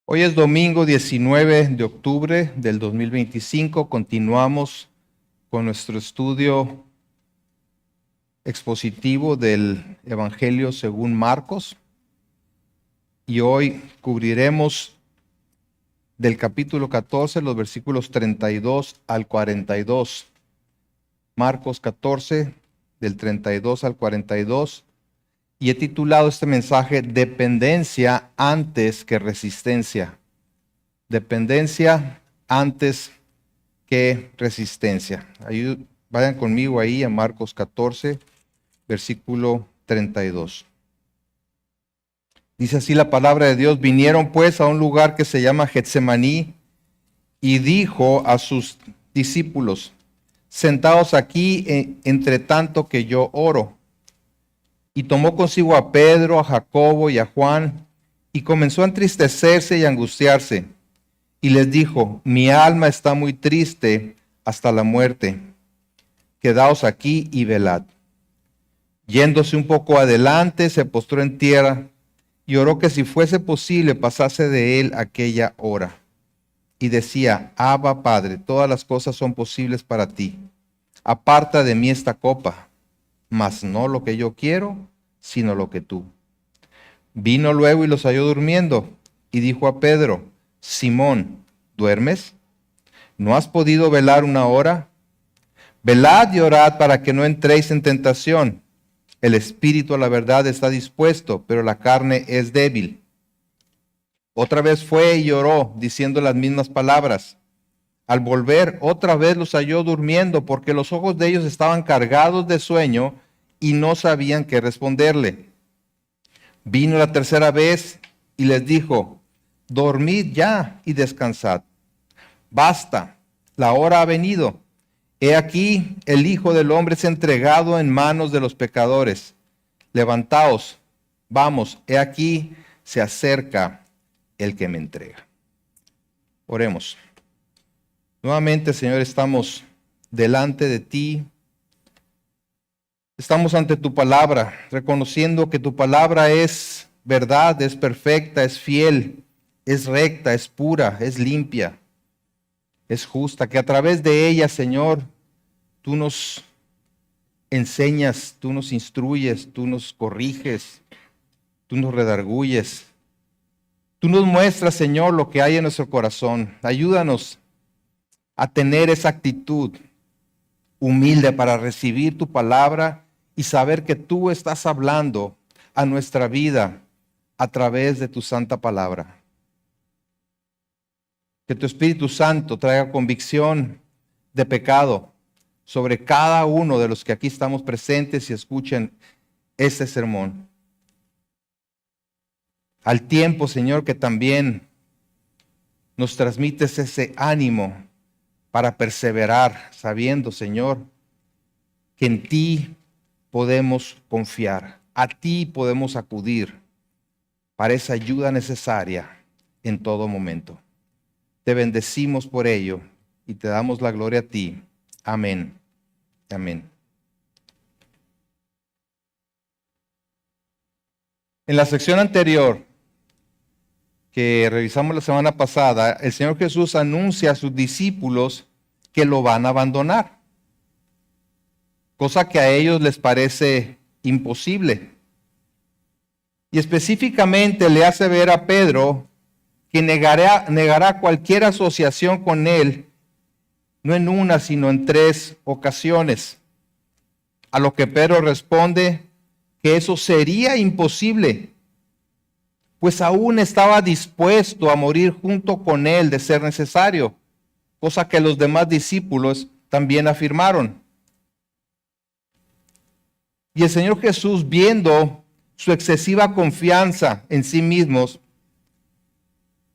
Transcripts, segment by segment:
Hoy es domingo 19 de octubre del 2025. Continuamos con nuestro estudio expositivo del Evangelio según Marcos. Y hoy cubriremos del capítulo 14, los versículos 32 al 42. Marcos 14, del 32 al 42. Y he titulado este mensaje Dependencia antes que resistencia. Dependencia antes que resistencia. Vayan conmigo ahí a Marcos 14, versículo 32. Dice así la palabra de Dios: vinieron pues a un lugar que se llama Getsemaní y dijo a sus discípulos: sentaos aquí entre tanto que yo oro. Y tomó consigo a Pedro, a Jacobo y a Juan, y comenzó a entristecerse y a angustiarse. Y les dijo: mi alma está muy triste hasta la muerte. Quedaos aquí y velad. Yéndose un poco adelante, se postró en tierra y oró que si fuese posible pasase de él aquella hora. Y decía: Abba, Padre, todas las cosas son posibles para ti. Aparta de mí esta copa, mas no lo que yo quiero, sino lo que tú. Vino luego y los halló durmiendo, y dijo a Pedro: Simón, ¿duermes? ¿No has podido velar una hora? Velad y orad para que no entréis en tentación. El espíritu a la verdad está dispuesto, pero la carne es débil. Otra vez fue y oró, diciendo las mismas palabras. Al volver, otra vez los halló durmiendo, porque los ojos de ellos estaban cargados de sueño y no sabían qué responderle. Vino la tercera vez y les dijo: dormid ya y descansad. Basta, la hora ha venido. He aquí, el Hijo del Hombre es entregado en manos de los pecadores. Levantaos, vamos, he aquí, se acerca el que me entrega. Oremos. Nuevamente, Señor, estamos delante de ti. Estamos ante tu palabra, reconociendo que tu palabra es verdad, es perfecta, es fiel, es recta, es pura, es limpia, es justa, que a través de ella, Señor, tú nos enseñas, tú nos instruyes, tú nos corriges, tú nos redarguyes. Tú nos muestras, Señor, lo que hay en nuestro corazón. Ayúdanos a tener esa actitud humilde para recibir tu palabra y saber que tú estás hablando a nuestra vida a través de tu santa palabra. Que tu Espíritu Santo traiga convicción de pecado sobre cada uno de los que aquí estamos presentes y escuchen este sermón. Al tiempo, Señor, que también nos transmites ese ánimo para perseverar, sabiendo, Señor, que en ti podemos confiar, a ti podemos acudir para esa ayuda necesaria en todo momento. Te bendecimos por ello y te damos la gloria a ti. Amén. Amén. En la sección anterior que revisamos la semana pasada, el Señor Jesús anuncia a sus discípulos que lo van a abandonar, cosa que a ellos les parece imposible. Y específicamente le hace ver a Pedro que negará cualquier asociación con él, no en una, sino en 3 ocasiones. A lo que Pedro responde que eso sería imposible, pues aún estaba dispuesto a morir junto con él de ser necesario, cosa que los demás discípulos también afirmaron. Y el Señor Jesús, viendo su excesiva confianza en sí mismos,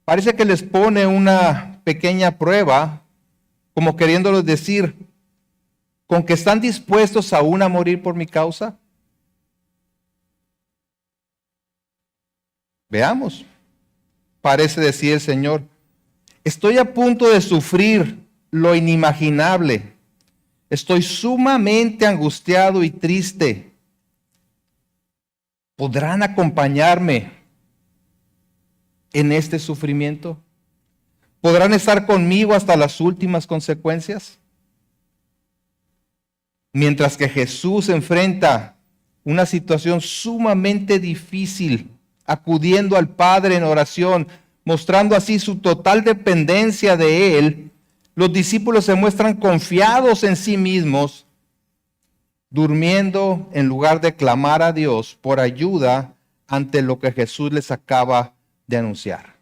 parece que les pone una pequeña prueba, como queriéndoles decir: ¿con que están dispuestos aún a morir por mi causa? Veamos. Parece decir el Señor: estoy a punto de sufrir lo inimaginable. Estoy sumamente angustiado y triste. ¿Podrán acompañarme en este sufrimiento? ¿Podrán estar conmigo hasta las últimas consecuencias? Mientras que Jesús enfrenta una situación sumamente difícil, acudiendo al Padre en oración, mostrando así su total dependencia de Él, los discípulos se muestran confiados en sí mismos, durmiendo en lugar de clamar a Dios por ayuda ante lo que Jesús les acaba de anunciar.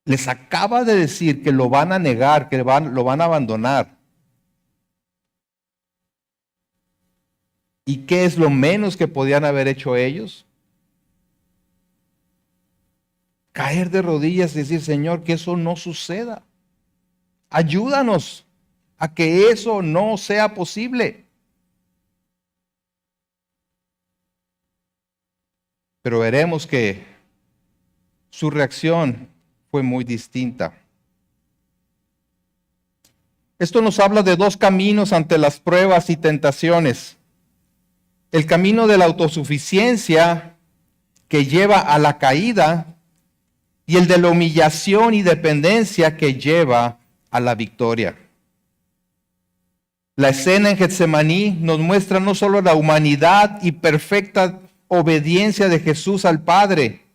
Les acaba de decir que lo van a negar, que lo van a abandonar. ¿Y qué es lo menos que podían haber hecho ellos? Caer de rodillas y decir, Señor, que eso no suceda. Ayúdanos a que eso no sea posible. Pero veremos que su reacción fue muy distinta. Esto nos habla de dos caminos ante las pruebas y tentaciones. El camino de la autosuficiencia que lleva a la caída y el de la humillación y dependencia que lleva a la victoria. La escena en Getsemaní nos muestra no solo la humanidad y perfecta obediencia de Jesús al Padre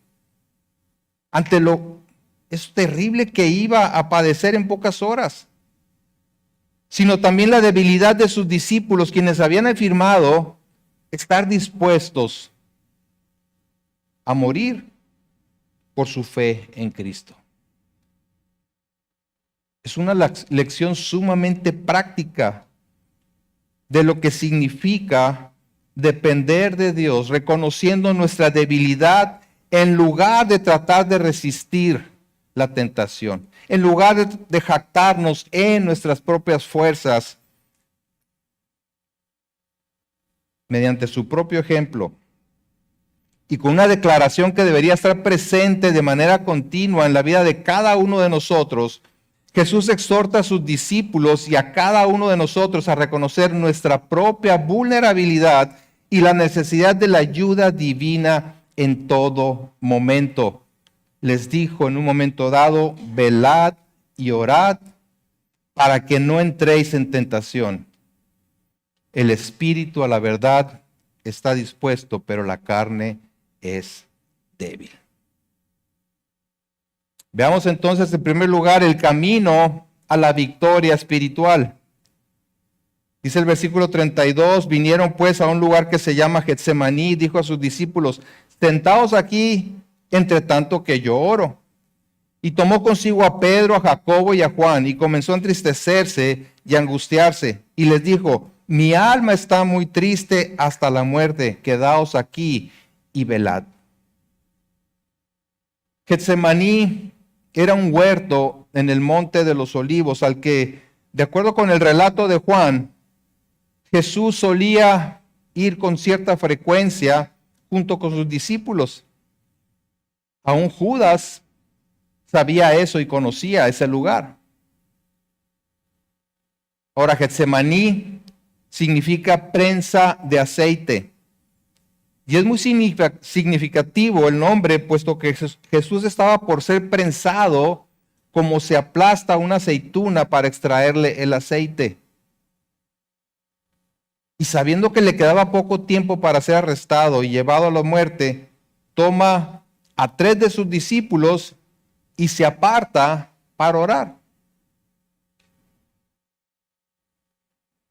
ante lo es terrible que iba a padecer en pocas horas, sino también la debilidad de sus discípulos, quienes habían afirmado estar dispuestos a morir por su fe en Cristo. Es una lección sumamente práctica de lo que significa depender de Dios, reconociendo nuestra debilidad en lugar de tratar de resistir la tentación, en lugar de jactarnos en nuestras propias fuerzas, mediante su propio ejemplo y con una declaración que debería estar presente de manera continua en la vida de cada uno de nosotros. Jesús exhorta a sus discípulos y a cada uno de nosotros a reconocer nuestra propia vulnerabilidad y la necesidad de la ayuda divina en todo momento. Les dijo en un momento dado, velad y orad para que no entréis en tentación. El espíritu a la verdad está dispuesto, pero la carne es débil. Veamos entonces en primer lugar el camino a la victoria espiritual. Dice el versículo 32, vinieron pues a un lugar que se llama Getsemaní, dijo a sus discípulos, sentaos aquí entre tanto que yo oro. Y tomó consigo a Pedro, a Jacobo y a Juan, y comenzó a entristecerse y a angustiarse. Y les dijo, mi alma está muy triste hasta la muerte, quedaos aquí y velad. Getsemaní era un huerto en el monte de los olivos, al que, de acuerdo con el relato de Juan, Jesús solía ir con cierta frecuencia junto con sus discípulos. Aún Judas sabía eso y conocía ese lugar. Ahora, Getsemaní significa prensa de aceite. Y es muy significativo el nombre, puesto que Jesús estaba por ser prensado como se aplasta una aceituna para extraerle el aceite. Y sabiendo que le quedaba poco tiempo para ser arrestado y llevado a la muerte, toma a 3 de sus discípulos y se aparta para orar.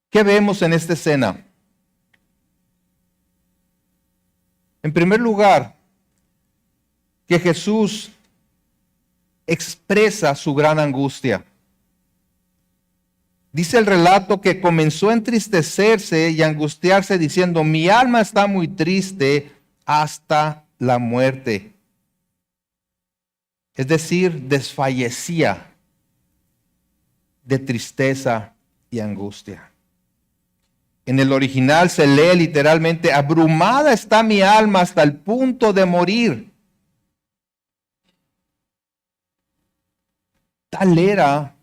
¿Qué vemos en esta escena? En primer lugar, que Jesús expresa su gran angustia. Dice el relato que comenzó a entristecerse y a angustiarse diciendo, mi alma está muy triste hasta la muerte. Es decir, desfallecía de tristeza y angustia. En el original se lee literalmente, abrumada está mi alma hasta el punto de morir. Tal era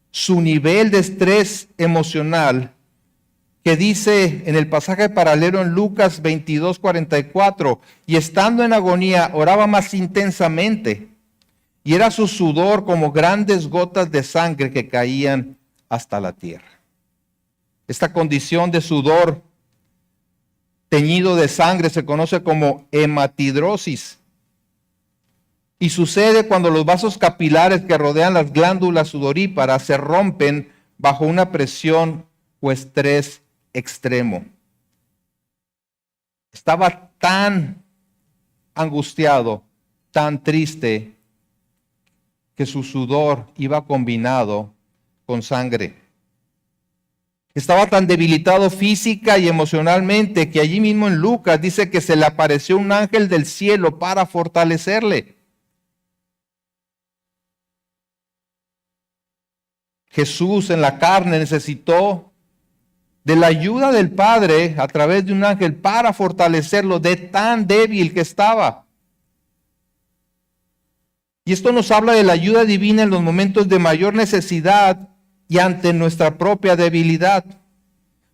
su nivel de estrés emocional que dice en el pasaje paralelo en Lucas 22:44, y estando en agonía oraba más intensamente, y era su sudor como grandes gotas de sangre que caían hasta la tierra. Esta condición de sudor teñido de sangre se conoce como hematidrosis. Y sucede cuando los vasos capilares que rodean las glándulas sudoríparas se rompen bajo una presión o estrés extremo. Estaba tan angustiado, tan triste, que su sudor iba combinado con sangre. Estaba tan debilitado física y emocionalmente que allí mismo en Lucas dice que se le apareció un ángel del cielo para fortalecerle. Jesús en la carne necesitó de la ayuda del Padre a través de un ángel para fortalecerlo de tan débil que estaba. Y esto nos habla de la ayuda divina en los momentos de mayor necesidad y ante nuestra propia debilidad.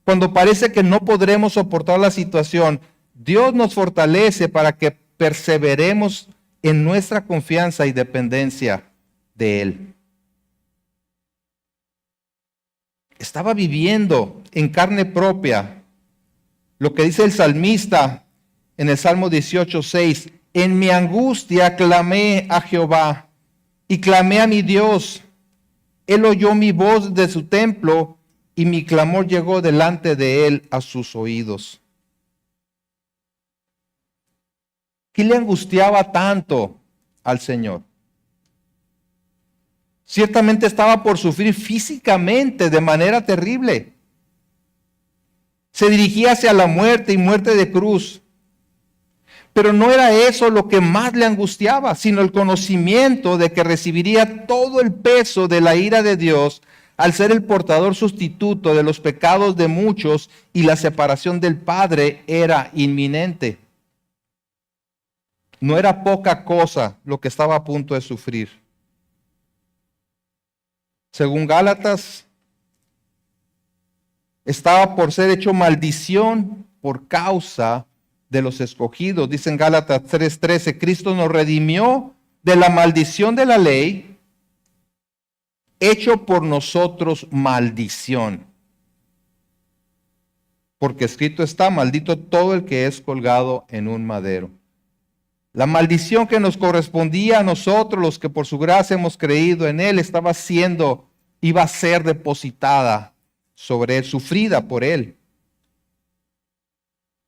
Cuando parece que no podremos soportar la situación, Dios nos fortalece para que perseveremos en nuestra confianza y dependencia de Él. Estaba viviendo en carne propia lo que dice el salmista en el Salmo 18:6. En mi angustia clamé a Jehová y clamé a mi Dios. Él oyó mi voz de su templo y mi clamor llegó delante de él a sus oídos. ¿Qué le angustiaba tanto al Señor? Ciertamente estaba por sufrir físicamente de manera terrible. Se dirigía hacia la muerte y muerte de cruz. Pero no era eso lo que más le angustiaba, sino el conocimiento de que recibiría todo el peso de la ira de Dios al ser el portador sustituto de los pecados de muchos, y la separación del Padre era inminente. No era poca cosa lo que estaba a punto de sufrir. Según Gálatas, estaba por ser hecho maldición por causa de los escogidos. Dice en Gálatas 3:13, Cristo nos redimió de la maldición de la ley, hecho por nosotros maldición. Porque escrito está, maldito todo el que es colgado en un madero. La maldición que nos correspondía a nosotros, los que por su gracia hemos creído en Él, iba a ser depositada sobre Él, sufrida por Él.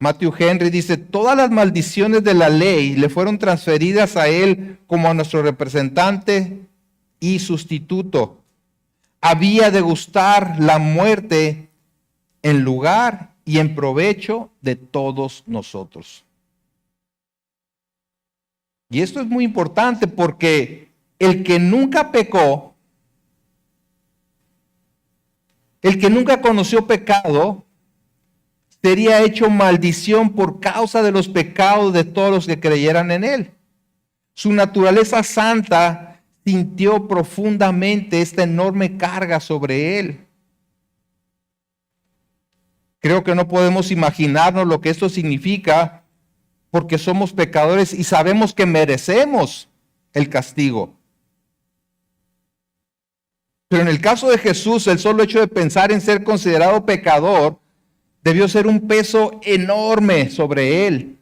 Matthew Henry dice, todas las maldiciones de la ley le fueron transferidas a Él como a nuestro representante y sustituto. Había de gustar la muerte en lugar y en provecho de todos nosotros. Y esto es muy importante porque el que nunca pecó, el que nunca conoció pecado, sería hecho maldición por causa de los pecados de todos los que creyeran en Él. Su naturaleza santa sintió profundamente esta enorme carga sobre Él. Creo que no podemos imaginarnos lo que esto significa, porque somos pecadores y sabemos que merecemos el castigo. Pero en el caso de Jesús, el solo hecho de pensar en ser considerado pecador debió ser un peso enorme sobre él,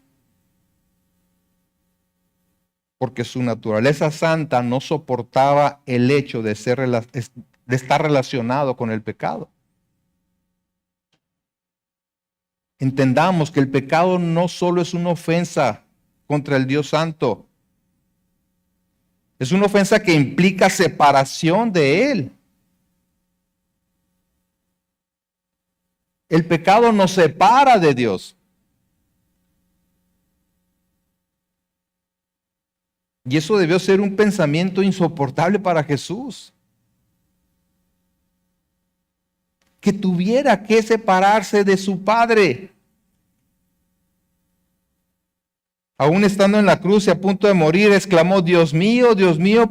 porque su naturaleza santa no soportaba el hecho de estar relacionado con el pecado. Entendamos que el pecado no solo es una ofensa contra el Dios Santo, es una ofensa que implica separación de Él. El pecado nos separa de Dios. Y eso debió ser un pensamiento insoportable para Jesús. Que tuviera que separarse de su Padre. Aún estando en la cruz y a punto de morir, exclamó, Dios mío,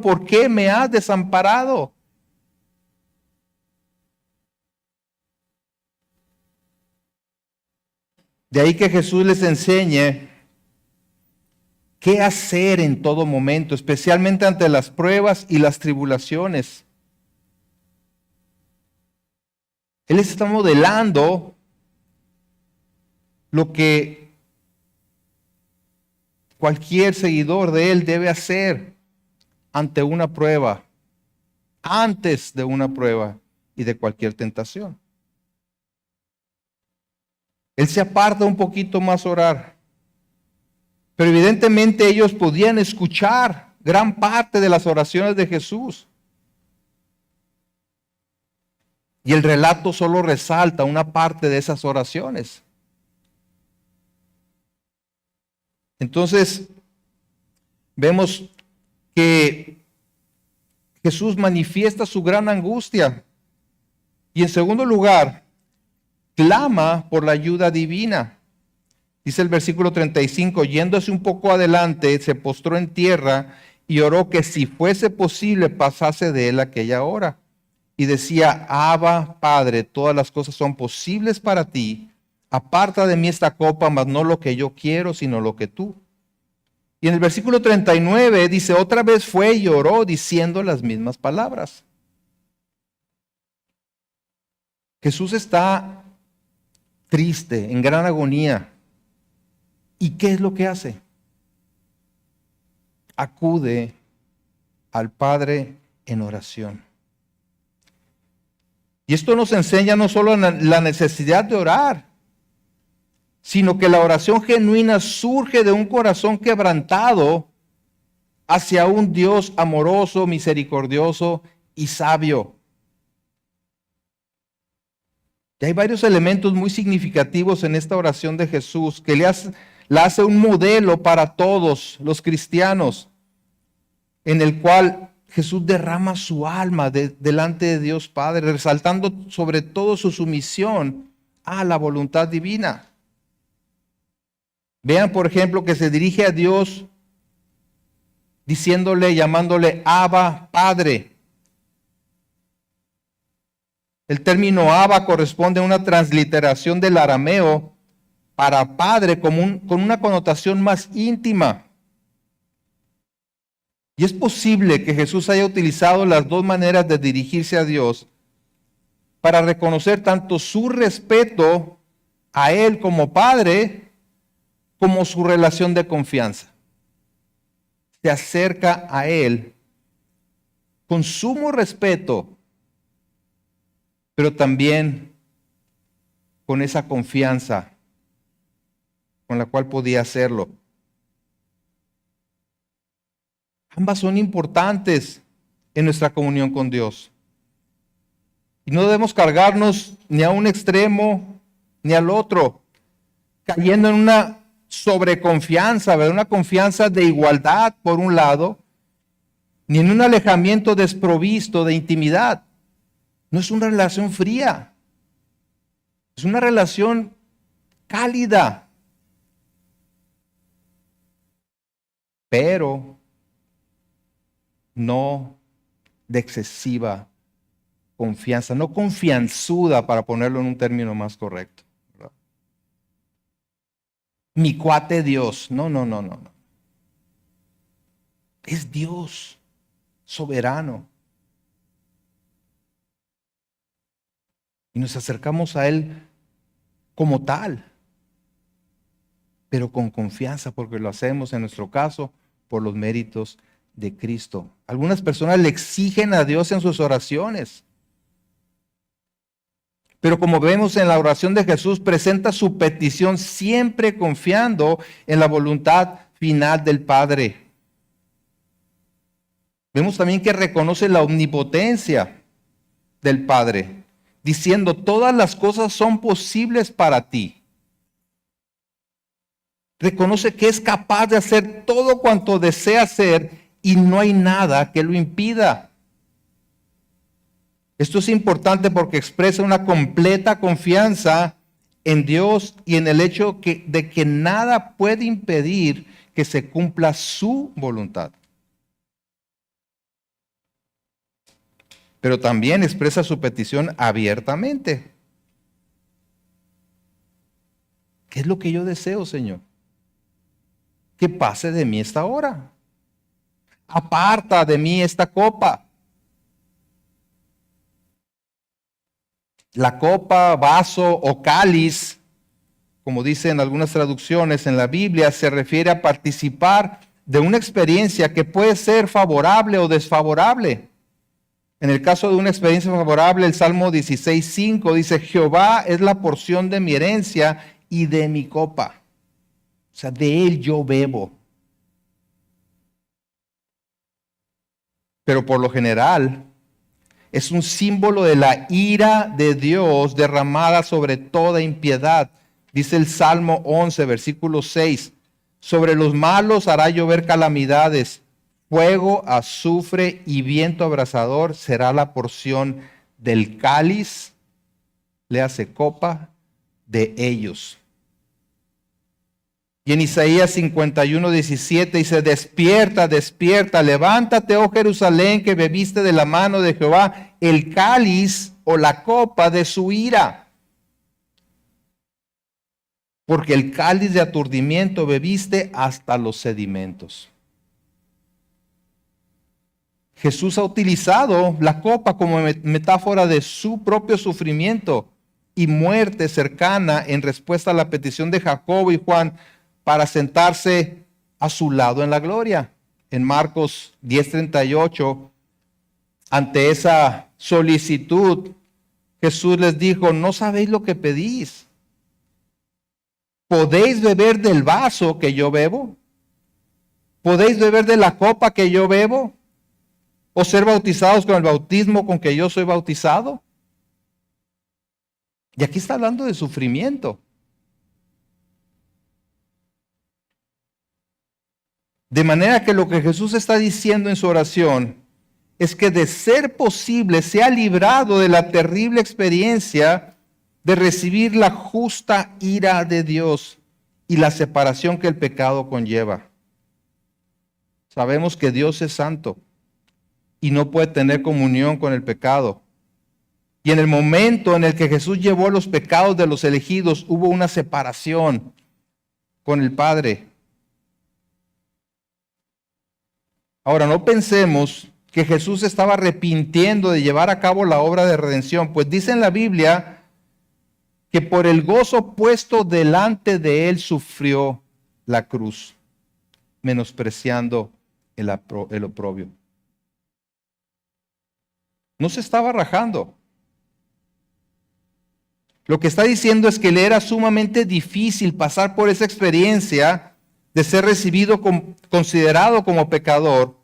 ¿por qué me has desamparado? De ahí que Jesús les enseñe qué hacer en todo momento, especialmente ante las pruebas y las tribulaciones. Él les está modelando lo que cualquier seguidor de Él debe hacer ante una prueba, antes de una prueba y de cualquier tentación. Él se aparta un poquito más a orar, pero evidentemente ellos podían escuchar gran parte de las oraciones de Jesús. Y el relato solo resalta una parte de esas oraciones. Entonces, vemos que Jesús manifiesta su gran angustia. Y en segundo lugar, clama por la ayuda divina. Dice el versículo 35, yéndose un poco adelante, se postró en tierra y oró que si fuese posible pasase de él aquella hora. Y decía, Abba, Padre, todas las cosas son posibles para ti. Aparta de mí esta copa, mas no lo que yo quiero, sino lo que tú. Y en el versículo 39 dice, otra vez fue y oró diciendo las mismas palabras. Jesús está triste, en gran agonía. ¿Y qué es lo que hace? Acude al Padre en oración. Y esto nos enseña no solo la necesidad de orar, sino que la oración genuina surge de un corazón quebrantado hacia un Dios amoroso, misericordioso y sabio. Y hay varios elementos muy significativos en esta oración de Jesús que la hace un modelo para todos los cristianos, en el cual Jesús derrama su alma delante de Dios Padre, resaltando sobre todo su sumisión a la voluntad divina. Vean, por ejemplo, que se dirige a Dios diciéndole, llamándole Abba, Padre. El término Abba corresponde a una transliteración del arameo para padre con una connotación más íntima. Y es posible que Jesús haya utilizado las dos maneras de dirigirse a Dios para reconocer tanto su respeto a Él como Padre, como su relación de confianza. Se acerca a Él con sumo respeto, pero también con esa confianza con la cual podía hacerlo. Ambas son importantes en nuestra comunión con Dios. Y no debemos cargarnos ni a un extremo ni al otro, cayendo en una sobreconfianza, ¿verdad? Una confianza de igualdad por un lado, ni en un alejamiento desprovisto de intimidad. No es una relación fría, es una relación cálida, pero no de excesiva confianza, no confianzuda, para ponerlo en un término más correcto, ¿verdad? Mi cuate Dios, no. Es Dios soberano. Y nos acercamos a Él como tal, pero con confianza, porque lo hacemos en nuestro caso por los méritos de Cristo. Algunas personas le exigen a Dios en sus oraciones, pero como vemos en la oración de Jesús, presenta su petición siempre confiando en la voluntad final del Padre. Vemos también que reconoce la omnipotencia del Padre, diciendo, todas las cosas son posibles para ti. Reconoce que es capaz de hacer todo cuanto desea hacer y no hay nada que lo impida. Esto es importante porque expresa una completa confianza en Dios y en el hecho de que nada puede impedir que se cumpla su voluntad. Pero también expresa su petición abiertamente. ¿Qué es lo que yo deseo, Señor? Que pase de mí esta hora. Aparta de mí esta copa. La copa, vaso o cáliz, como dicen algunas traducciones en la Biblia, se refiere a participar de una experiencia que puede ser favorable o desfavorable. En el caso de una experiencia favorable, el Salmo 16:5 dice: Jehová es la porción de mi herencia y de mi copa. O sea, de él yo bebo. Pero por lo general, es un símbolo de la ira de Dios derramada sobre toda impiedad. Dice el Salmo 11, versículo 6. Sobre los malos hará llover calamidades. Fuego, azufre y viento abrasador será la porción del cáliz, le hace copa, de ellos. Y en Isaías 51:17 dice: despierta, despierta, levántate, oh Jerusalén, que bebiste de la mano de Jehová el cáliz o la copa de su ira. Porque el cáliz de aturdimiento bebiste hasta los sedimentos. Jesús ha utilizado la copa como metáfora de su propio sufrimiento y muerte cercana en respuesta a la petición de Jacobo y Juan para sentarse a su lado en la gloria. En Marcos 10:38, ante esa solicitud, Jesús les dijo: no sabéis lo que pedís. ¿Podéis beber del vaso que yo bebo? ¿Podéis beber de la copa que yo bebo? ¿O ser bautizados con el bautismo con que yo soy bautizado? Y aquí está hablando de sufrimiento. De manera que lo que Jesús está diciendo en su oración es que, de ser posible, se ha librado de la terrible experiencia de recibir la justa ira de Dios y la separación que el pecado conlleva. Sabemos que Dios es santo y no puede tener comunión con el pecado. Y en el momento en el que Jesús llevó los pecados de los elegidos, hubo una separación con el Padre. Ahora, no pensemos que Jesús estaba arrepintiendo de llevar a cabo la obra de redención, pues dice en la Biblia que por el gozo puesto delante de él sufrió la cruz, menospreciando el oprobio. No se estaba rajando. Lo que está diciendo es que le era sumamente difícil pasar por esa experiencia de ser considerado como pecador,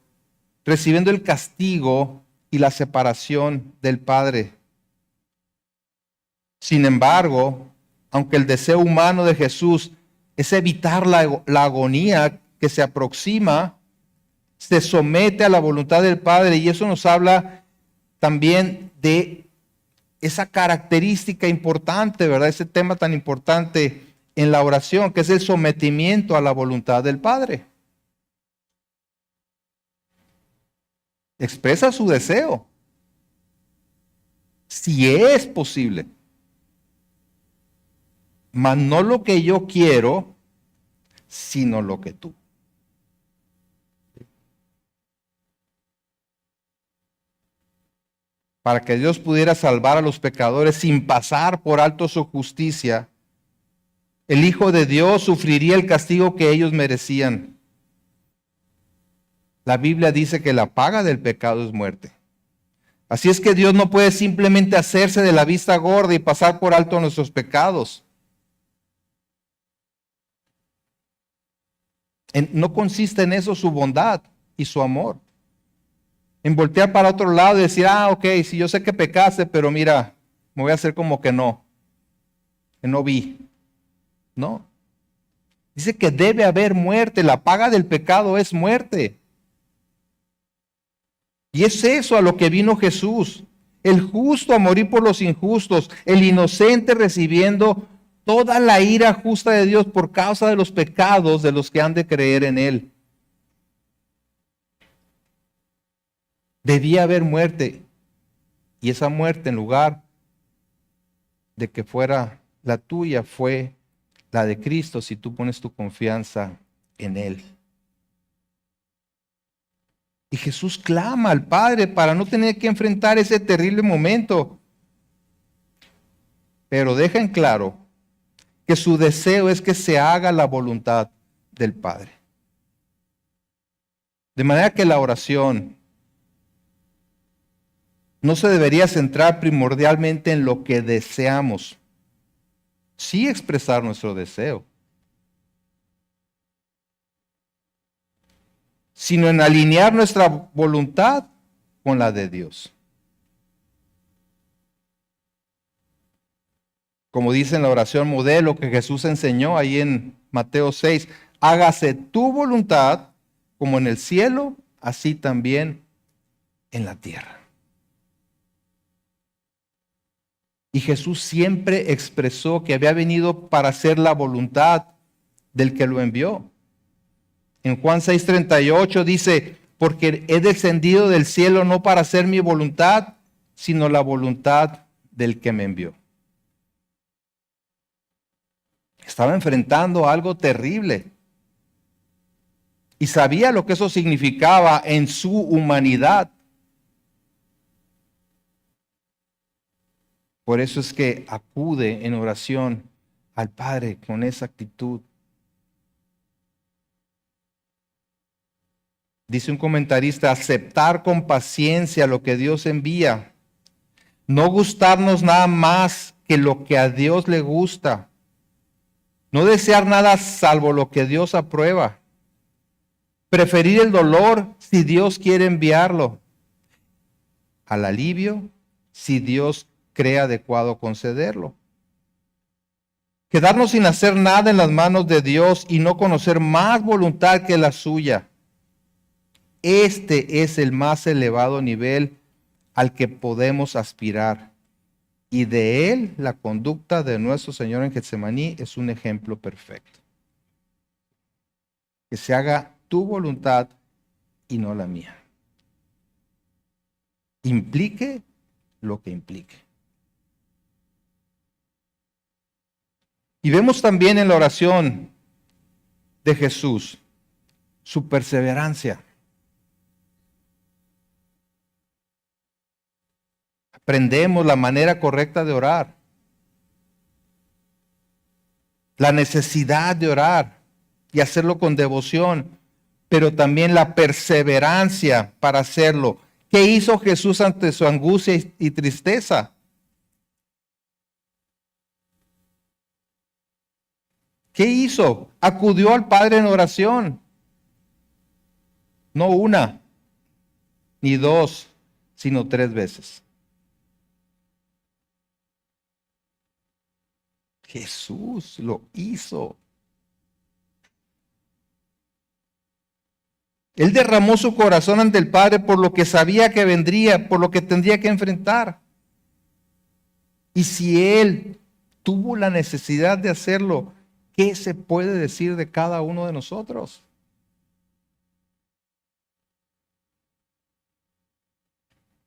recibiendo el castigo y la separación del Padre. Sin embargo, aunque el deseo humano de Jesús es evitar la agonía que se aproxima, se somete a la voluntad del Padre, y eso nos habla también de esa característica importante, ¿verdad? Ese tema tan importante en la oración, que es el sometimiento a la voluntad del Padre. Expresa su deseo, si es posible, mas no lo que yo quiero, sino lo que tú. Para que Dios pudiera salvar a los pecadores sin pasar por alto su justicia, el Hijo de Dios sufriría el castigo que ellos merecían. La Biblia dice que la paga del pecado es muerte. Así es que Dios no puede simplemente hacerse de la vista gorda y pasar por alto nuestros pecados. No consiste en eso su bondad y su amor. En voltear para otro lado y decir: ok, sí, yo sé que pecaste, pero mira, me voy a hacer como que no vi. No. Dice que debe haber muerte, la paga del pecado es muerte. Y es eso a lo que vino Jesús, el justo a morir por los injustos, el inocente recibiendo toda la ira justa de Dios por causa de los pecados de los que han de creer en Él. Debía haber muerte, y esa muerte, en lugar de que fuera la tuya, fue la de Cristo si tú pones tu confianza en Él. Y Jesús clama al Padre para no tener que enfrentar ese terrible momento. Pero deja en claro que su deseo es que se haga la voluntad del Padre. De manera que la oración no se debería centrar primordialmente en lo que deseamos, sí expresar nuestro deseo, sino en alinear nuestra voluntad con la de Dios. Como dice en la oración modelo que Jesús enseñó ahí en Mateo 6, hágase tu voluntad como en el cielo, así también en la tierra. Y Jesús siempre expresó que había venido para hacer la voluntad del que lo envió. En Juan 6:38 dice, porque he descendido del cielo no para hacer mi voluntad, sino la voluntad del que me envió. Estaba enfrentando algo terrible. Y sabía lo que eso significaba en su humanidad. Por eso es que acude en oración al Padre con esa actitud. Dice un comentarista, aceptar con paciencia lo que Dios envía. No gustarnos nada más que lo que a Dios le gusta. No desear nada salvo lo que Dios aprueba. Preferir el dolor si Dios quiere enviarlo. Al alivio si Dios cree adecuado concederlo. Quedarnos sin hacer nada en las manos de Dios y no conocer más voluntad que la suya. Este es el más elevado nivel al que podemos aspirar. Y de él, la conducta de nuestro Señor en Getsemaní es un ejemplo perfecto. Que se haga tu voluntad y no la mía. Implique lo que implique. Y vemos también en la oración de Jesús su perseverancia. Aprendemos la manera correcta de orar, la necesidad de orar y hacerlo con devoción, pero también la perseverancia para hacerlo. ¿Qué hizo Jesús ante su angustia y tristeza? ¿Qué hizo? Acudió al Padre en oración. No una, ni dos, sino 3 veces. Jesús lo hizo. Él derramó su corazón ante el Padre por lo que sabía que vendría, por lo que tendría que enfrentar. Y si Él tuvo la necesidad de hacerlo, ¿qué se puede decir de cada uno de nosotros?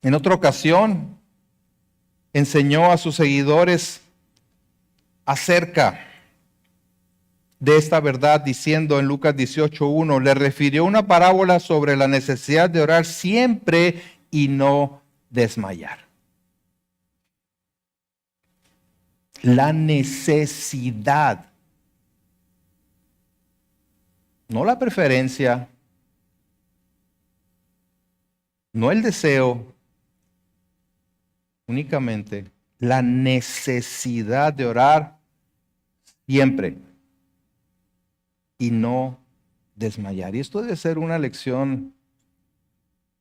En otra ocasión, enseñó a sus seguidores acerca de esta verdad, diciendo en Lucas 18:1, le refirió una parábola sobre la necesidad de orar siempre y no desmayar. La necesidad, no la preferencia, no el deseo, únicamente la necesidad de orar siempre y no desmayar. Y esto debe ser una lección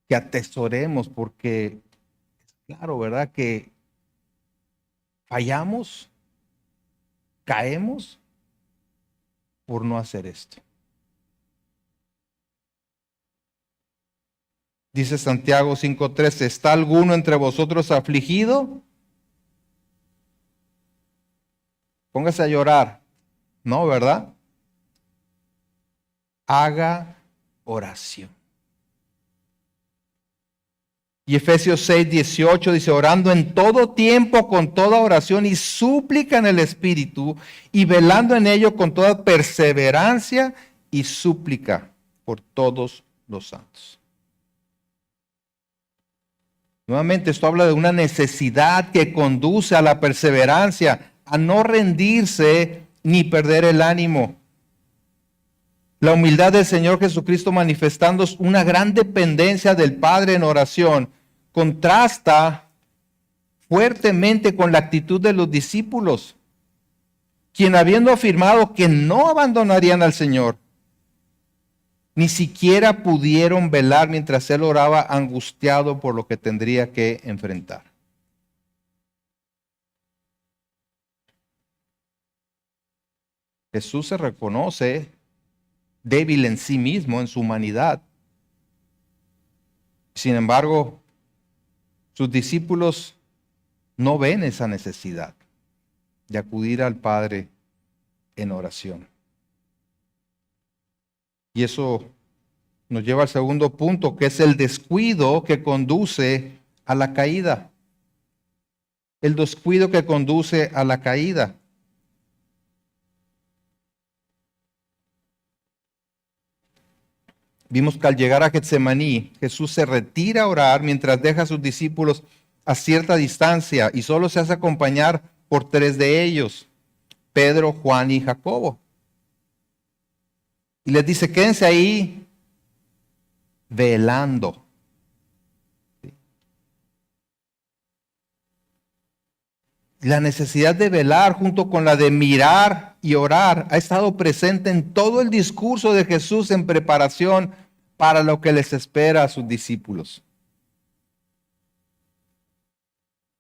que atesoremos porque, claro, ¿verdad? Que fallamos, caemos por no hacer esto. Dice Santiago 5:13, ¿está alguno entre vosotros afligido? Póngase a llorar. No, ¿verdad? Haga oración. Y Efesios 6:18 dice, orando en todo tiempo con toda oración y súplica en el Espíritu y velando en ello con toda perseverancia y súplica por todos los santos. Nuevamente, esto habla de una necesidad que conduce a la perseverancia, a no rendirse ni perder el ánimo. La humildad del Señor Jesucristo manifestando una gran dependencia del Padre en oración, contrasta fuertemente con la actitud de los discípulos, quien habiendo afirmado que no abandonarían al Señor, ni siquiera pudieron velar mientras Él oraba angustiado por lo que tendría que enfrentar. Jesús se reconoce débil en sí mismo, en su humanidad. Sin embargo, sus discípulos no ven esa necesidad de acudir al Padre en oración. Y eso nos lleva al segundo punto, que es el descuido que conduce a la caída. El descuido que conduce a la caída. Vimos que al llegar a Getsemaní, Jesús se retira a orar mientras deja a sus discípulos a cierta distancia y solo se hace acompañar por 3 de ellos, Pedro, Juan y Jacobo. Y les dice, quédense ahí velando. La necesidad de velar junto con la de mirar y orar ha estado presente en todo el discurso de Jesús en preparación para lo que les espera a sus discípulos.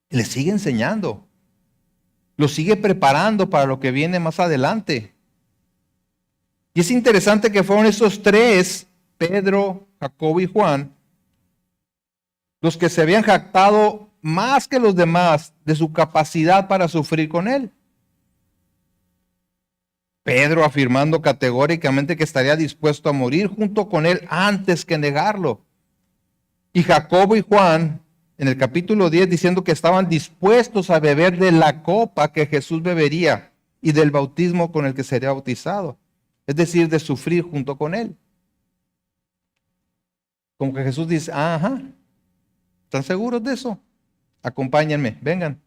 Y les sigue enseñando, los sigue preparando para lo que viene más adelante. Y es interesante que fueron esos 3, Pedro, Jacobo y Juan, los que se habían jactado más que los demás de su capacidad para sufrir con él. Pedro afirmando categóricamente que estaría dispuesto a morir junto con él antes que negarlo. Y Jacobo y Juan, en el capítulo 10, diciendo que estaban dispuestos a beber de la copa que Jesús bebería y del bautismo con el que sería bautizado. Es decir, de sufrir junto con él. Como que Jesús dice, ajá, ¿están seguros de eso? Acompáñenme, vengan.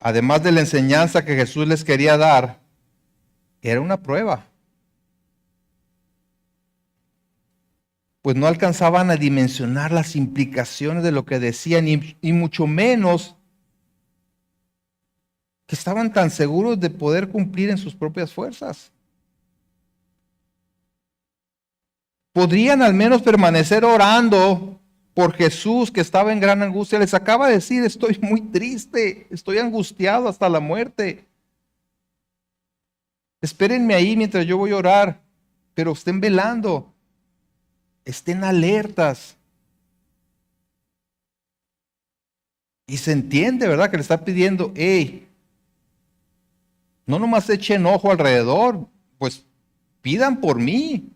Además de la enseñanza que Jesús les quería dar, era una prueba. Pues no alcanzaban a dimensionar las implicaciones de lo que decían, y mucho menos que estaban tan seguros de poder cumplir en sus propias fuerzas. Podrían al menos permanecer orando por Jesús, que estaba en gran angustia. Les acaba de decir, estoy muy triste, estoy angustiado hasta la muerte. Espérenme ahí mientras yo voy a orar, pero estén velando, estén alertas. Y se entiende, ¿verdad? Que le está pidiendo, hey, no nomás echen ojo alrededor, pues pidan por mí.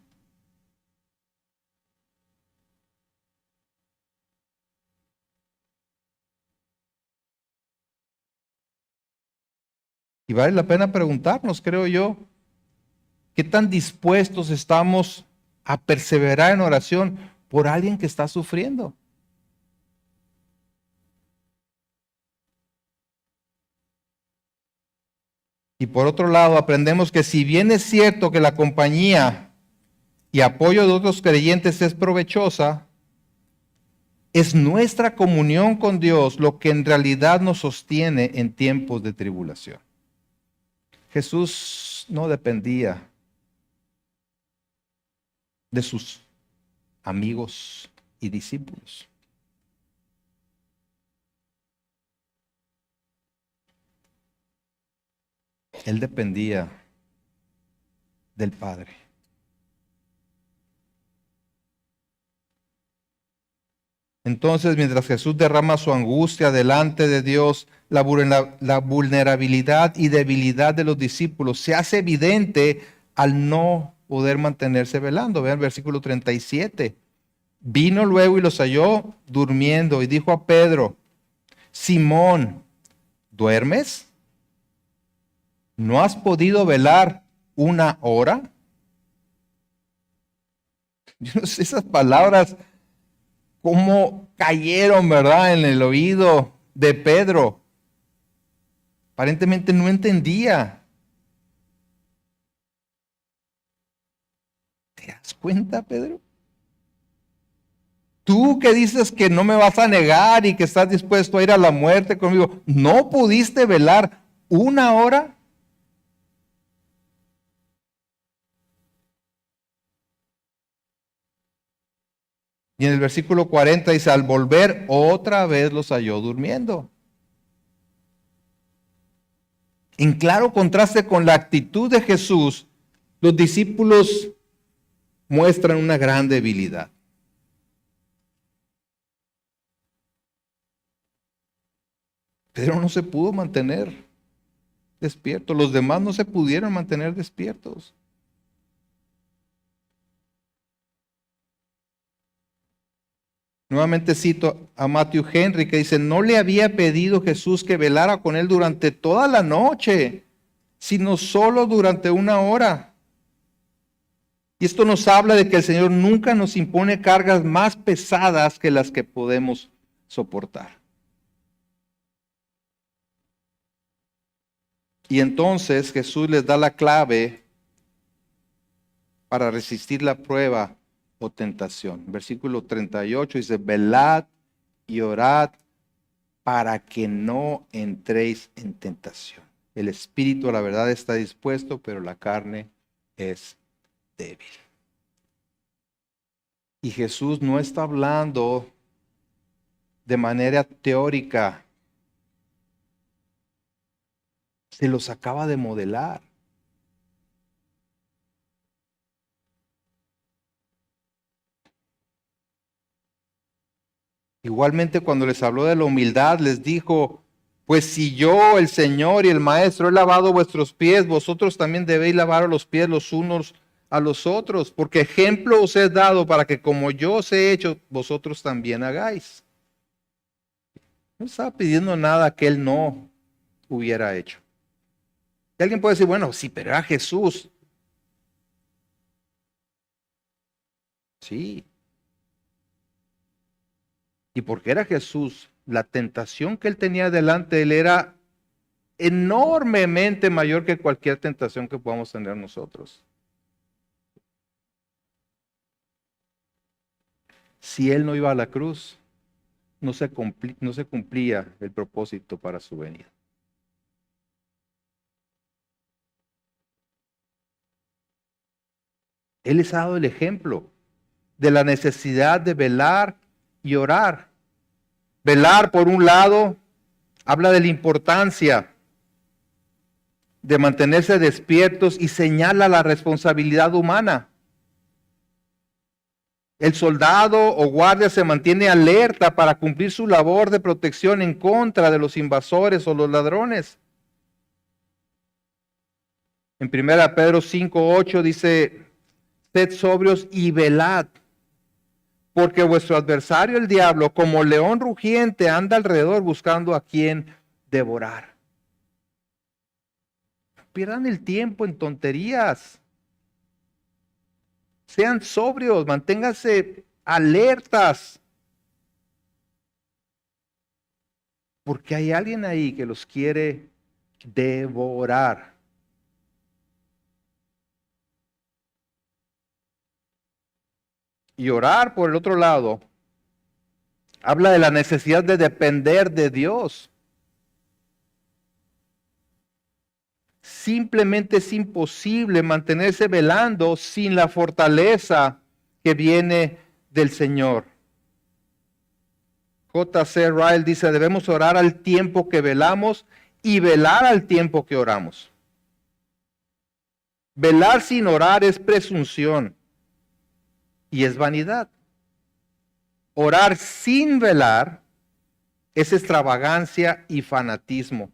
Y vale la pena preguntarnos, creo yo, ¿qué tan dispuestos estamos a perseverar en oración por alguien que está sufriendo? Y por otro lado, aprendemos que si bien es cierto que la compañía y apoyo de otros creyentes es provechosa, es nuestra comunión con Dios lo que en realidad nos sostiene en tiempos de tribulación. Jesús no dependía de sus amigos y discípulos. Él dependía del Padre. Entonces, mientras Jesús derrama su angustia delante de Dios, la vulnerabilidad y debilidad de los discípulos se hace evidente al no poder mantenerse velando. Vean el versículo 37. Vino luego y los halló durmiendo y dijo a Pedro: Simón, ¿duermes? ¿No has podido velar una hora? Yo no sé esas palabras cómo cayeron, ¿verdad?, en el oído de Pedro. Aparentemente no entendía. ¿Te das cuenta, Pedro? Tú que dices que no me vas a negar y que estás dispuesto a ir a la muerte conmigo, ¿no pudiste velar una hora? Y en el versículo 40 dice, al volver otra vez los halló durmiendo. En claro contraste con la actitud de Jesús, los discípulos muestran una gran debilidad. Pedro no se pudo mantener despierto, los demás no se pudieron mantener despiertos. Nuevamente cito a Matthew Henry que dice, no le había pedido Jesús que velara con él durante toda la noche, sino solo durante una hora. Y esto nos habla de que el Señor nunca nos impone cargas más pesadas que las que podemos soportar. Y entonces Jesús les da la clave para resistir la prueba o tentación. Versículo 38 dice, velad y orad para que no entréis en tentación. El espíritu a la verdad está dispuesto, pero la carne es débil. Y Jesús no está hablando de manera teórica. Se los acaba de modelar. Igualmente cuando les habló de la humildad, les dijo, pues si yo, el Señor y el Maestro, he lavado vuestros pies, vosotros también debéis lavar los pies los unos a los otros, porque ejemplo os he dado para que como yo os he hecho, vosotros también hagáis. No estaba pidiendo nada que él no hubiera hecho. Y alguien puede decir, bueno, sí, pero era Jesús. Sí. Y porque era Jesús, la tentación que él tenía delante de él era enormemente mayor que cualquier tentación que podamos tener nosotros. Si él no iba a la cruz, no se cumplía el propósito para su venida. Él les ha dado el ejemplo de la necesidad de velar y orar. Velar, por un lado, habla de la importancia de mantenerse despiertos y señala la responsabilidad humana. El soldado o guardia se mantiene alerta para cumplir su labor de protección en contra de los invasores o los ladrones. En 1 Pedro 5:8 dice, sed sobrios y velad, porque vuestro adversario el diablo, como león rugiente, anda alrededor buscando a quien devorar. No pierdan el tiempo en tonterías. Sean sobrios, manténganse alertas. Porque hay alguien ahí que los quiere devorar. Y orar, por el otro lado, habla de la necesidad de depender de Dios. Simplemente es imposible mantenerse velando sin la fortaleza que viene del Señor. J.C. Ryle dice, debemos orar al tiempo que velamos y velar al tiempo que oramos. Velar sin orar es presunción y es vanidad. Orar sin velar es extravagancia y fanatismo.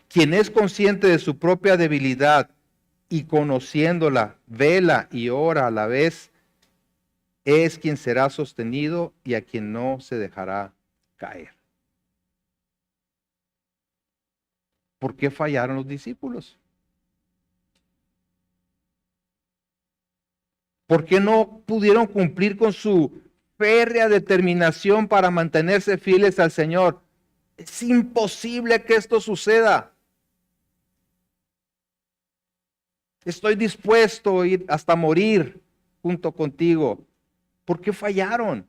Quien es consciente de su propia debilidad y conociéndola, vela y ora a la vez, es quien será sostenido y a quien no se dejará caer. ¿Por qué fallaron los discípulos? ¿Por qué no pudieron cumplir con su férrea determinación para mantenerse fieles al Señor? Es imposible que esto suceda. Estoy dispuesto a ir hasta morir junto contigo. ¿Por qué fallaron?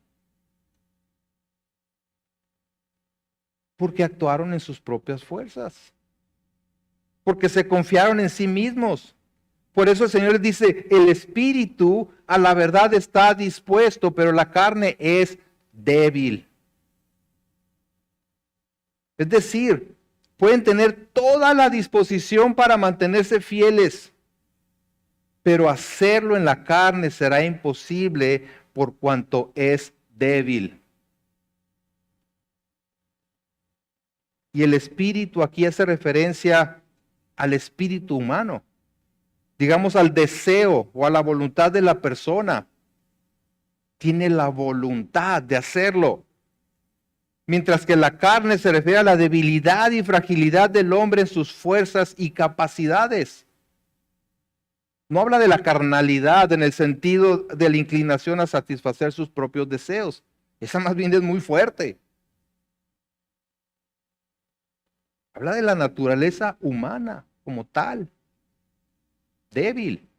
Porque actuaron en sus propias fuerzas. Porque se confiaron en sí mismos. Por eso el Señor les dice, el espíritu a la verdad está dispuesto, pero la carne es débil. Es decir, pueden tener toda la disposición para mantenerse fieles, pero hacerlo en la carne será imposible por cuanto es débil. Y el espíritu aquí hace referencia al espíritu humano, digamos al deseo o a la voluntad de la persona. Tiene la voluntad de hacerlo. Mientras que la carne se refiere a la debilidad y fragilidad del hombre en sus fuerzas y capacidades. No habla de la carnalidad en el sentido de la inclinación a satisfacer sus propios deseos. Esa más bien es muy fuerte. Habla de la naturaleza humana como tal, débil.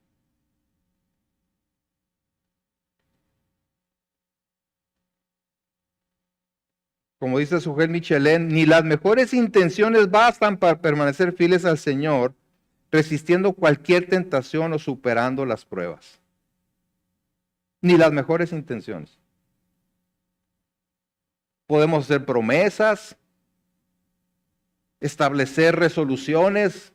Como dice Sujel Michelén, ni las mejores intenciones bastan para permanecer fieles al Señor, resistiendo cualquier tentación o superando las pruebas. Ni las mejores intenciones. Podemos hacer promesas, establecer resoluciones,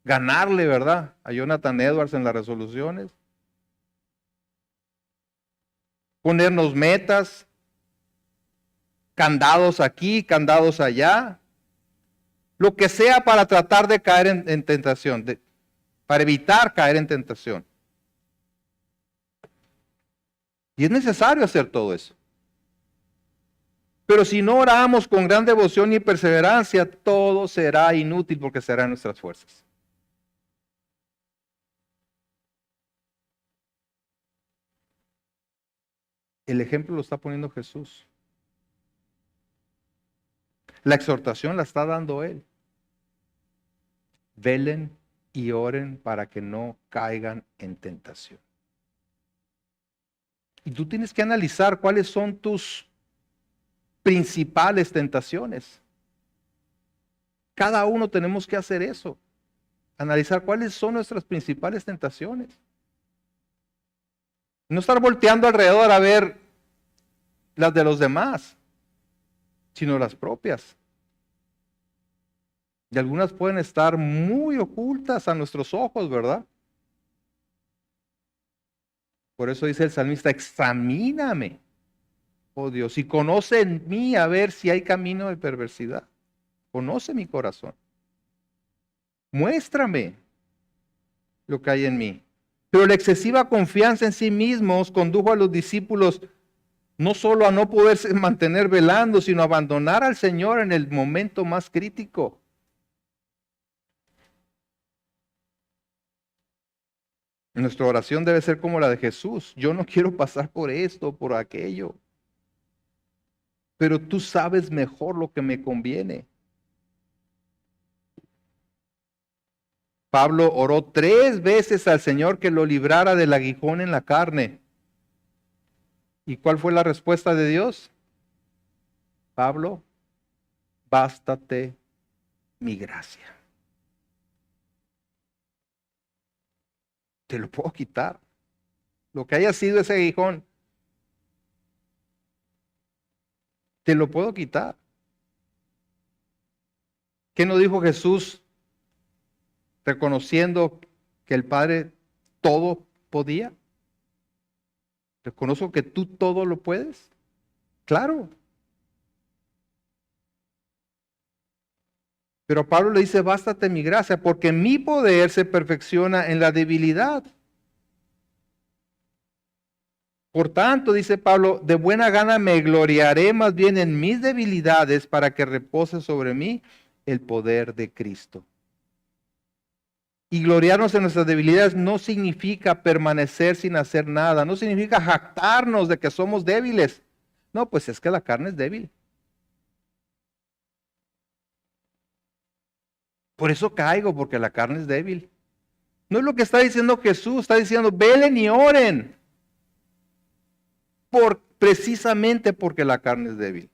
ganarle, ¿verdad?, a Jonathan Edwards en las resoluciones, ponernos metas, candados aquí, candados allá, lo que sea para tratar de caer en tentación, para evitar caer en tentación. Y es necesario hacer todo eso. Pero si no oramos con gran devoción y perseverancia, todo será inútil porque será en nuestras fuerzas. El ejemplo lo está poniendo Jesús. La exhortación la está dando Él. Velen y oren para que no caigan en tentación. Y tú tienes que analizar cuáles son tus principales tentaciones. Cada uno tenemos que hacer eso. Analizar cuáles son nuestras principales tentaciones. No estar volteando alrededor a ver las de los demás, sino las propias. Y algunas pueden estar muy ocultas a nuestros ojos, ¿verdad? Por eso dice el salmista, examíname, oh Dios, y conoce en mí a ver si hay camino de perversidad. Conoce mi corazón. Muéstrame lo que hay en mí. Pero la excesiva confianza en sí mismos condujo a los discípulos no solo a no poderse mantener velando, sino a abandonar al Señor en el momento más crítico. Nuestra oración debe ser como la de Jesús. Yo no quiero pasar por esto, por aquello. Pero tú sabes mejor lo que me conviene. Pablo oró 3 veces al Señor que lo librara del aguijón en la carne. ¿Y cuál fue la respuesta de Dios? Pablo, bástate mi gracia. Te lo puedo quitar. Lo que haya sido ese aguijón, te lo puedo quitar. ¿Qué no dijo Jesús reconociendo que el Padre todo podía? ¿Reconozco que tú todo lo puedes? Claro. Pero Pablo le dice, bástate mi gracia, porque mi poder se perfecciona en la debilidad. Por tanto, dice Pablo, de buena gana me gloriaré más bien en mis debilidades para que repose sobre mí el poder de Cristo. Y gloriarnos en nuestras debilidades no significa permanecer sin hacer nada, no significa jactarnos de que somos débiles. No, pues es que la carne es débil. Por eso caigo, porque la carne es débil. No es lo que está diciendo Jesús, está diciendo, velen y oren. Precisamente porque la carne es débil.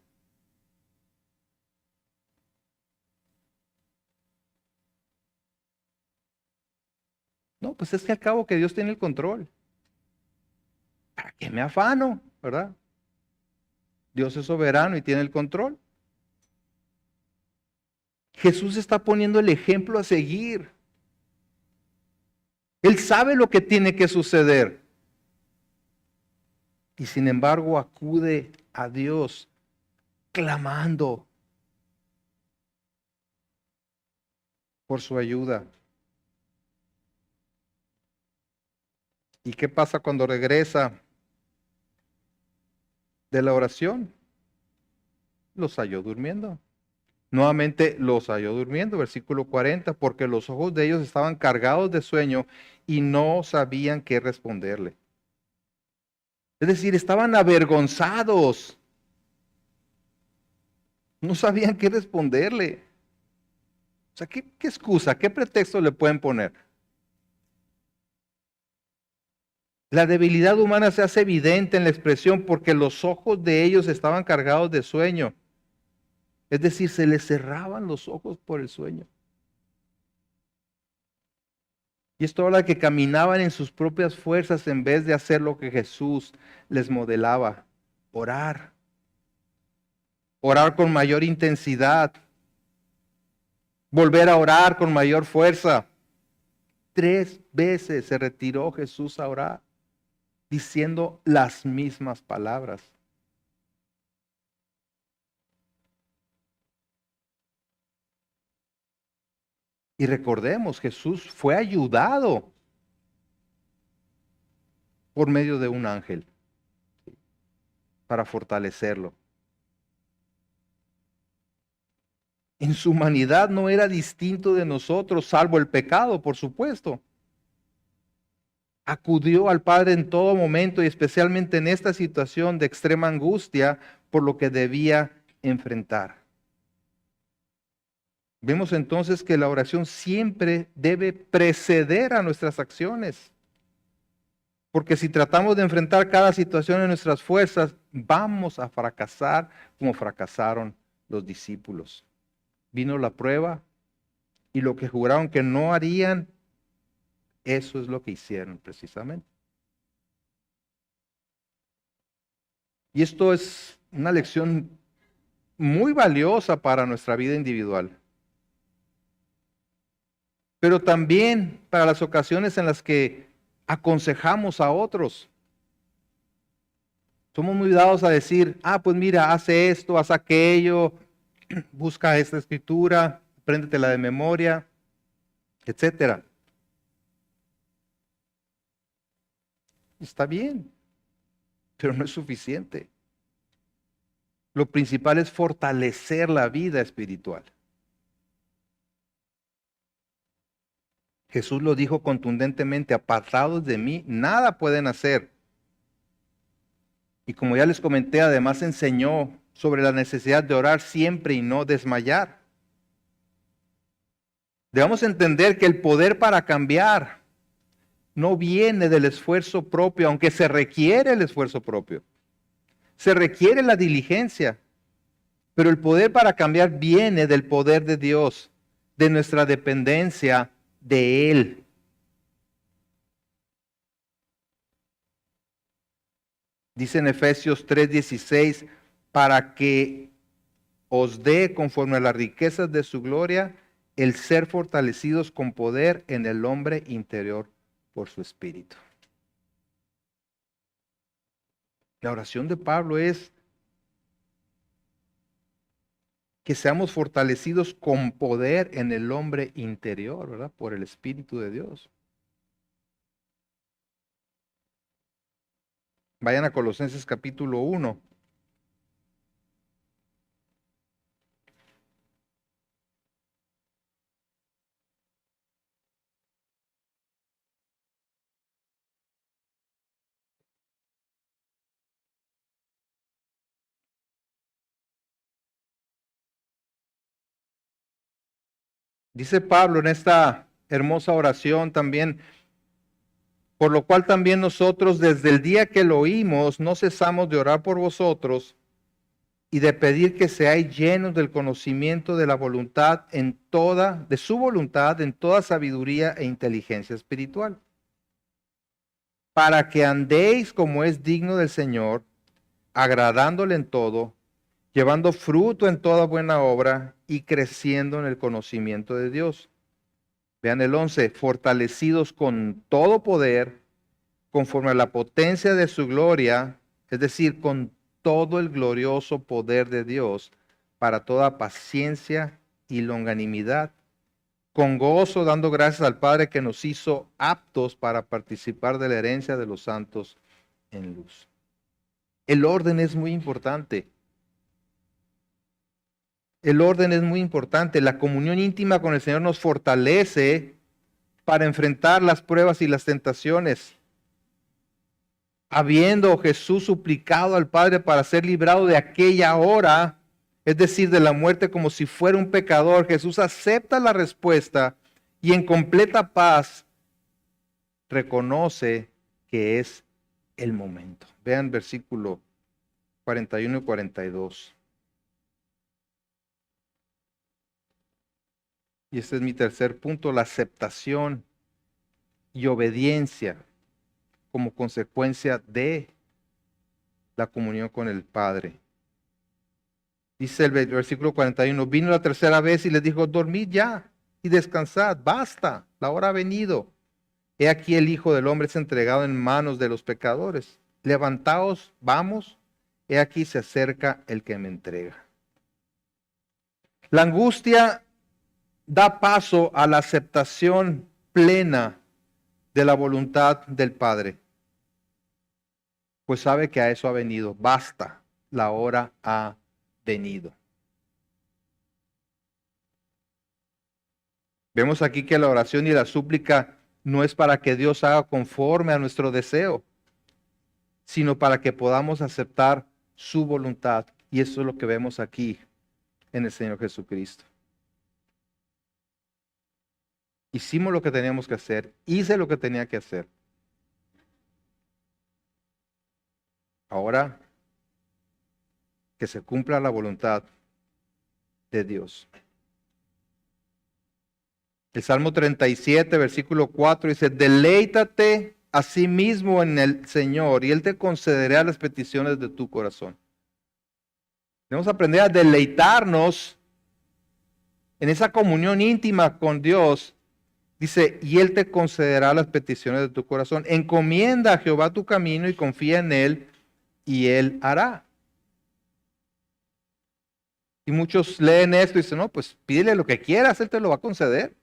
No, pues es que al cabo que Dios tiene el control. ¿Para qué me afano? ¿Verdad? Dios es soberano y tiene el control. Jesús está poniendo el ejemplo a seguir. Él sabe lo que tiene que suceder. Y sin embargo acude a Dios clamando por su ayuda. ¿Y qué pasa cuando regresa de la oración? Los halló durmiendo. Nuevamente los halló durmiendo, versículo 40, porque los ojos de ellos estaban cargados de sueño y no sabían qué responderle. Es decir, estaban avergonzados. No sabían qué responderle. O sea, ¿qué excusa, qué pretexto le pueden poner? La debilidad humana se hace evidente en la expresión porque los ojos de ellos estaban cargados de sueño. Es decir, se les cerraban los ojos por el sueño. Y esto habla de que caminaban en sus propias fuerzas en vez de hacer lo que Jesús les modelaba. Orar. Orar con mayor intensidad. Volver a orar con mayor fuerza. 3 veces se retiró Jesús a orar, diciendo las mismas palabras. Y recordemos, Jesús fue ayudado por medio de un ángel para fortalecerlo. En su humanidad no era distinto de nosotros, salvo el pecado, por supuesto. Acudió al Padre en todo momento y especialmente en esta situación de extrema angustia por lo que debía enfrentar. Vemos entonces que la oración siempre debe preceder a nuestras acciones. Porque si tratamos de enfrentar cada situación en nuestras fuerzas, vamos a fracasar como fracasaron los discípulos. Vino la prueba y lo que juraron que no harían, eso es lo que hicieron precisamente. Y esto es una lección muy valiosa para nuestra vida individual, pero también para las ocasiones en las que aconsejamos a otros. Somos muy dados a decir, pues mira, hace esto, haz aquello, busca esta escritura, apréndetela de memoria, etcétera. Está bien, pero no es suficiente. Lo principal es fortalecer la vida espiritual. Jesús lo dijo contundentemente, apartados de mí, nada pueden hacer. Y como ya les comenté, además enseñó sobre la necesidad de orar siempre y no desmayar. Debemos entender que el poder para cambiar no viene del esfuerzo propio, aunque se requiere el esfuerzo propio. Se requiere la diligencia, pero el poder para cambiar viene del poder de Dios, de nuestra dependencia de Él. Dice en Efesios 3:16, para que os dé conforme a las riquezas de su gloria el ser fortalecidos con poder en el hombre interior por su espíritu. La oración de Pablo es, que seamos fortalecidos con poder en el hombre interior, ¿verdad? Por el Espíritu de Dios. Vayan a Colosenses capítulo 1. Dice Pablo en esta hermosa oración también, por lo cual también nosotros desde el día que lo oímos no cesamos de orar por vosotros y de pedir que seáis llenos del conocimiento de la voluntad en toda, de su voluntad en toda sabiduría e inteligencia espiritual, para que andéis como es digno del Señor, agradándole en todo, llevando fruto en toda buena obra y creciendo en el conocimiento de Dios. Vean el 11, fortalecidos con todo poder, conforme a la potencia de su gloria, es decir, con todo el glorioso poder de Dios, para toda paciencia y longanimidad, con gozo dando gracias al Padre que nos hizo aptos para participar de la herencia de los santos en luz. El orden es muy importante. El orden es muy importante. La comunión íntima con el Señor nos fortalece para enfrentar las pruebas y las tentaciones. Habiendo Jesús suplicado al Padre para ser librado de aquella hora, es decir, de la muerte como si fuera un pecador, Jesús acepta la respuesta y en completa paz reconoce que es el momento. Vean versículo 41 y 42. Y este es mi tercer punto, la aceptación y obediencia como consecuencia de la comunión con el Padre. Dice el versículo 41, vino la tercera vez y les dijo, dormid ya y descansad, basta, la hora ha venido. He aquí el Hijo del Hombre es entregado en manos de los pecadores. Levantaos, vamos, he aquí se acerca el que me entrega. La angustia da paso a la aceptación plena de la voluntad del Padre, pues sabe que a eso ha venido, basta, la hora ha venido. Vemos aquí que la oración y la súplica no es para que Dios haga conforme a nuestro deseo, sino para que podamos aceptar su voluntad. Y eso es lo que vemos aquí en el Señor Jesucristo. Hicimos lo que teníamos que hacer, hice lo que tenía que hacer. Ahora que se cumpla la voluntad de Dios. El Salmo 37, versículo 4 dice, deleítate a sí mismo en el Señor y Él te concederá las peticiones de tu corazón. Debemos aprender a deleitarnos en esa comunión íntima con Dios. Dice, y Él te concederá las peticiones de tu corazón. Encomienda a Jehová tu camino y confía en Él y Él hará. Y muchos leen esto y dicen, no, pues pídele lo que quieras, Él te lo va a conceder.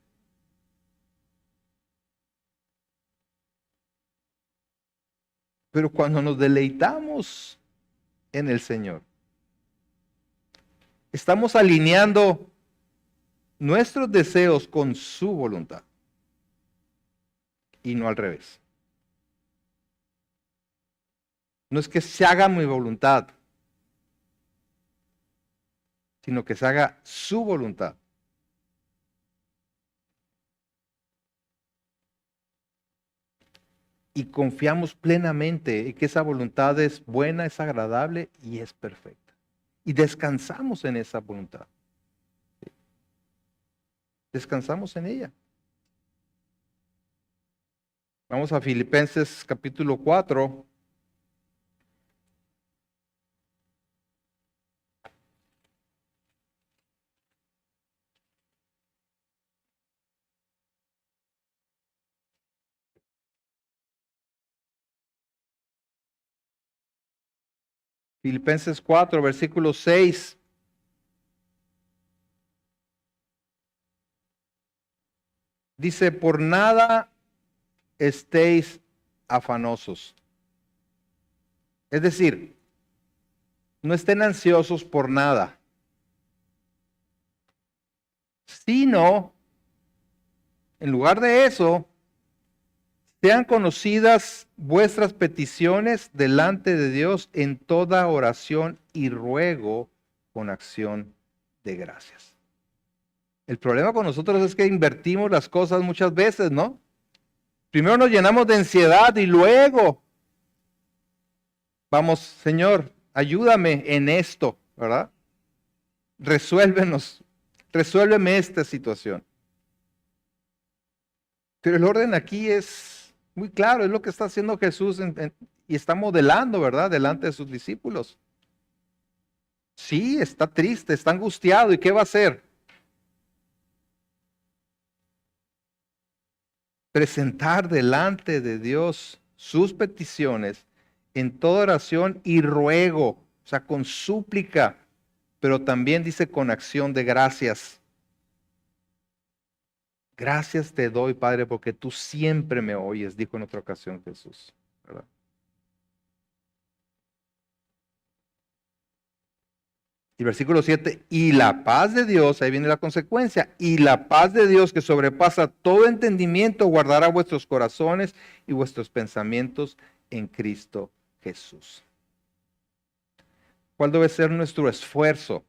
Pero cuando nos deleitamos en el Señor, estamos alineando nuestros deseos con su voluntad y no al revés. No es que se haga mi voluntad, sino que se haga su voluntad. Y confiamos plenamente en que esa voluntad es buena, es agradable y es perfecta. Y descansamos en esa voluntad. Descansamos en ella. Vamos a Filipenses capítulo 4. Filipenses 4, versículo 6. Dice, por nada estéis afanosos. Es decir, no estén ansiosos por nada, sino, en lugar de eso, sean conocidas vuestras peticiones delante de Dios en toda oración y ruego con acción de gracias. El problema con nosotros es que invertimos las cosas muchas veces, ¿no? Primero nos llenamos de ansiedad y luego vamos, Señor, ayúdame en esto, ¿verdad? Resuélveme esta situación. Pero el orden aquí es muy claro, es lo que está haciendo Jesús y está modelando, ¿verdad? Delante de sus discípulos. Sí, está triste, está angustiado, ¿y qué va a hacer? Presentar delante de Dios sus peticiones en toda oración y ruego, o sea, con súplica, pero también dice con acción de gracias. Gracias te doy, Padre, porque tú siempre me oyes, dijo en otra ocasión Jesús, ¿verdad? Y versículo 7, y la paz de Dios, ahí viene la consecuencia, y la paz de Dios que sobrepasa todo entendimiento guardará vuestros corazones y vuestros pensamientos en Cristo Jesús. ¿Cuál debe ser nuestro esfuerzo?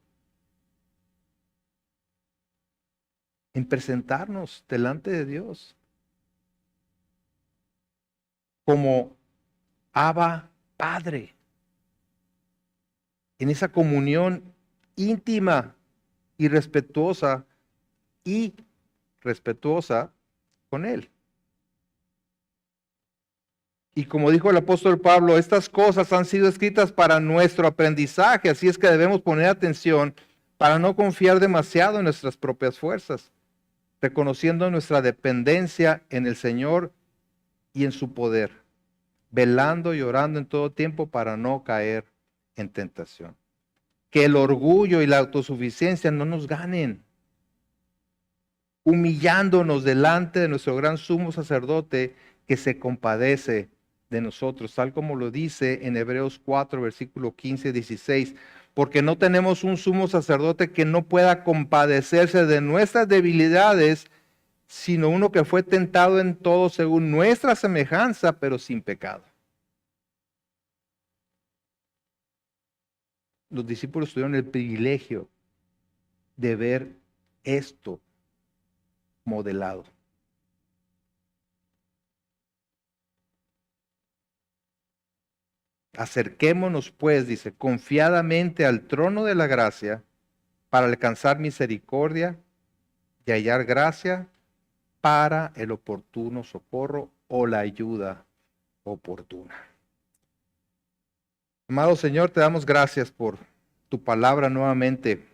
En presentarnos delante de Dios como Abba Padre, en esa comunión íntima y respetuosa con Él. Y como dijo el apóstol Pablo, estas cosas han sido escritas para nuestro aprendizaje, así es que debemos poner atención para no confiar demasiado en nuestras propias fuerzas, reconociendo nuestra dependencia en el Señor y en su poder, velando y orando en todo tiempo para no caer en tentación. Que el orgullo y la autosuficiencia no nos ganen, humillándonos delante de nuestro gran sumo sacerdote que se compadece de nosotros, tal como lo dice en Hebreos 4, versículo 15 y 16, porque no tenemos un sumo sacerdote que no pueda compadecerse de nuestras debilidades, sino uno que fue tentado en todo según nuestra semejanza, pero sin pecado. Los discípulos tuvieron el privilegio de ver esto modelado. Acerquémonos pues, dice, confiadamente al trono de la gracia para alcanzar misericordia y hallar gracia para el oportuno socorro o la ayuda oportuna. Amado Señor, te damos gracias por tu palabra nuevamente,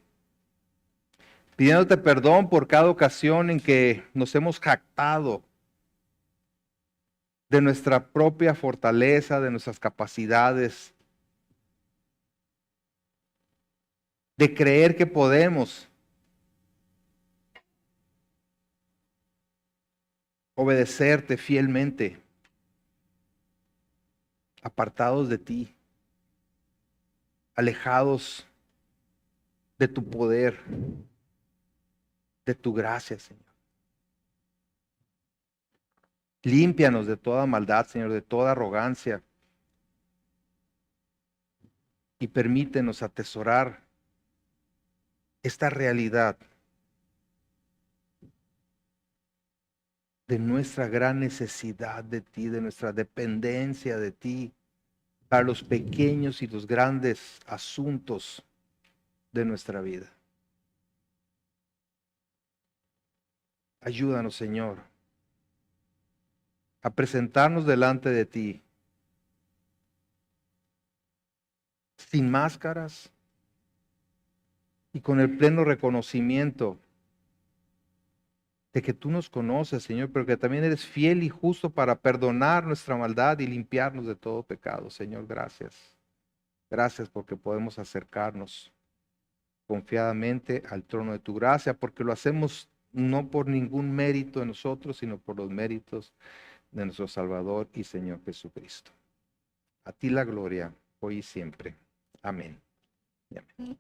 pidiéndote perdón por cada ocasión en que nos hemos jactado de nuestra propia fortaleza, de nuestras capacidades, de creer que podemos obedecerte fielmente, apartados de ti, alejados de tu poder, de tu gracia, Señor. Límpianos de toda maldad, Señor, de toda arrogancia, y permítenos atesorar esta realidad de nuestra gran necesidad de ti, de nuestra dependencia de ti, para los pequeños y los grandes asuntos de nuestra vida. Ayúdanos, Señor, a presentarnos delante de ti sin máscaras y con el pleno reconocimiento de que tú nos conoces, Señor, pero que también eres fiel y justo para perdonar nuestra maldad y limpiarnos de todo pecado. Señor, gracias. Gracias porque podemos acercarnos confiadamente al trono de tu gracia, porque lo hacemos no por ningún mérito de nosotros, sino por los méritos de nuestro Salvador y Señor Jesucristo. A ti la gloria, hoy y siempre. Amén. Y amén.